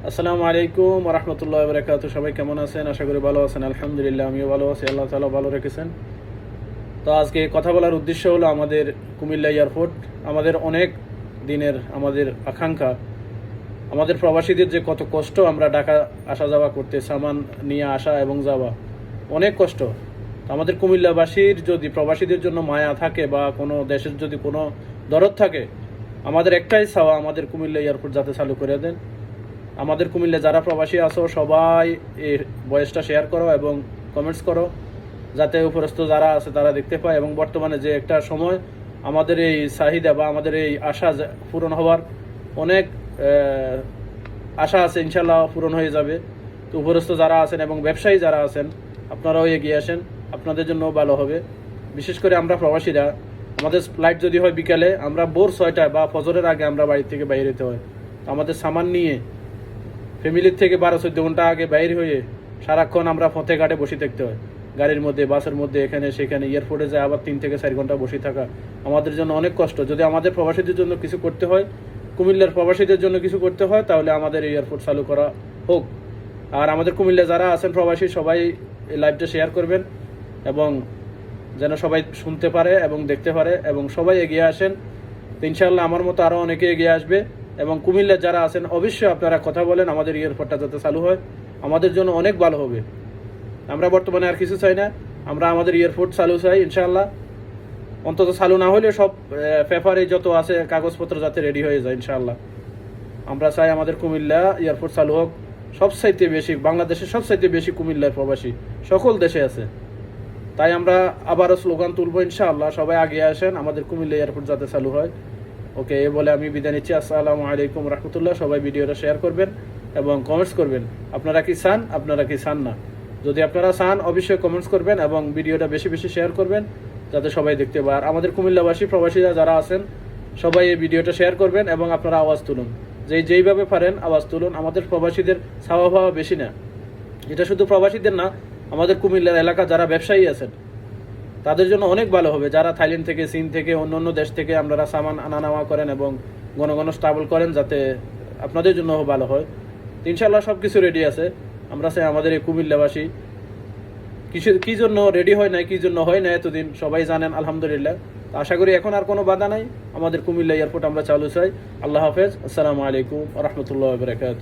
আসসালামু আলাইকুম রহমতুল্লাহ বরকাত। সবাই কেমন আছেন? আশা করি ভালো আছেন। আলহামদুলিল্লাহ, আমিও ভালো আছি। আল্লাহ তাআলা ভালো রেখেছেন। তো আজকে কথা বলার উদ্দেশ্য হলো আমাদের কুমিল্লা এয়ারপোর্ট। আমাদের অনেক দিনের আমাদের আকাঙ্ক্ষা, আমাদের প্রবাসীদের যে কত কষ্ট, আমরা ঢাকা আসা যাওয়া করতে, সামান নিয়ে আসা এবং যাওয়া অনেক কষ্ট। তো আমাদের কুমিল্লাবাসীর যদি প্রবাসীদের জন্য মায়া থাকে বা কোনো দেশের যদি কোনো দরদ থাকে, আমাদের একটাই চাওয়া, আমাদের কুমিল্লা এয়ারপোর্ট যাতে চালু করে দেন। আমাদের কুমিল্লা যারা প্রবাসী আছো সবাই এই ভয়েসটা শেয়ার করো এবং কমেন্টস করো, যাতে উপরস্থ যারা আছে তারা দেখতে পায়। এবং বর্তমানে যে একটা সময়, আমাদের এই চাহিদা বা আমাদের এই আশা পূরণ হওয়ার অনেক আশা আছে, ইনশাল্লাহ পূরণ হয়ে যাবে। তো উপরস্থ যারা আছেন এবং ব্যবসায়ী যারা আছেন, আপনারাও এগিয়ে আসেন, আপনাদের জন্য ভালো হবে। বিশেষ করে আমরা প্রবাসীরা, আমাদের ফ্লাইট যদি হয় বিকালে, আমরা ভোর 6টায় বা ফজরের আগে আমরা বাড়ি থেকে বাইরে যেতে হয়। আমাদের সামান নিয়ে ফ্যামিলির থেকে 12-14 ঘন্টা আগে বাইরে হয়ে সারাক্ষণ আমরা পথে ঘাটে বসে থাকতে হয়, গাড়ির মধ্যে, বাসের মধ্যে, এখানে সেখানে, এয়ারপোর্টে যায় আবার 3 থেকে 4 ঘন্টা বসে থাকা আমাদের জন্য অনেক কষ্ট। যদি আমাদের প্রবাসীদের জন্য কিছু করতে হয়, কুমিল্লার প্রবাসীদের জন্য কিছু করতে হয়, তাহলে আমাদের এই এয়ারপোর্ট চালু করা হোক। আর আমাদের কুমিল্লা যারা আছেন প্রবাসী, সবাই এই লাইভটা শেয়ার করবেন এবং যেন সবাই শুনতে পারে এবং দেখতে পারে এবং সবাই এগিয়ে আসেন। তো ইনশাআল্লাহ আমার মতো আরও অনেকে এগিয়ে আসবে। এবং কুমিল্লার যারা আছেন অবশ্যই আপনারা কথা বলেন, আমাদের এয়ারপোর্টটা যাতে চালু হয়, আমাদের জন্য অনেক ভালো হবে। আমরা বর্তমানে আর কিছু চাই না, আমরা আমাদের এয়ারপোর্ট চালু চাই ইনশাআল্লাহ। অন্তত চালু না হলে সব পেপারে যত আছে কাগজপত্র যাতে রেডি হয়ে যায় ইনশাআল্লাহ। আমরা চাই আমাদের কুমিল্লা এয়ারপোর্ট চালু হোক। সবচাইতে বেশি বাংলাদেশের সবচাইতে বেশি কুমিল্লার প্রবাসী সকল দেশে আছে। তাই আমরা আবারও স্লোগান তুলবো ইনশাআল্লাহ, সবাই আগিয়ে আসেন, আমাদের কুমিল্লা এয়ারপোর্ট যাতে চালু হয়। ওকে, এ বলে আমি বিদায় নিচ্ছি। আসসালামু আলাইকুম রহমতুল্লাহ। সবাই ভিডিওটা শেয়ার করবেন এবং কমেন্টস করবেন, আপনারা কি চান, আপনারা কি চান না। যদি আপনারা চান অবশ্যই কমেন্টস করবেন এবং ভিডিওটা বেশি বেশি শেয়ার করবেন, যাতে সবাই দেখতে পায়। আর আমাদের কুমিল্লাবাসী প্রবাসীরা যারা আছেন সবাই এই ভিডিওটা শেয়ার করবেন এবং আপনারা আওয়াজ তুলুন, যেইভাবে পারেন আওয়াজ তুলুন। আমাদের প্রবাসীদের চাওয়া পাওয়া বেশি না, এটা শুধু প্রবাসীদের না, আমাদের কুমিল্লার এলাকা যারা ব্যবসায়ী আছেন তাদের জন্য অনেক ভালো হবে। যারা থাইল্যান্ড থেকে, চীন থেকে, অন্য অন্য দেশ থেকে আপনারা সামান আনা নেওয়া করেন এবং ঘন ঘন ট্রাভেল করেন, যাতে আপনাদের জন্য ভালো হয়। ইনশাল্লাহ সব কিছু রেডি আছে। আমরা চাই আমাদের এই কুমিল্লাবাসী কী জন্য রেডি হয় নাই, কী জন্য হয় না এতদিন সবাই জানেন আলহামদুলিল্লাহ। আশা করি এখন আর কোনো বাধা নাই, আমাদের কুমিল্লা এয়ারপোর্ট আমরা চালু চাই। আল্লাহ হাফেজ। আসসালামু আলাইকুম রহমতুল্লাহ বরকাত।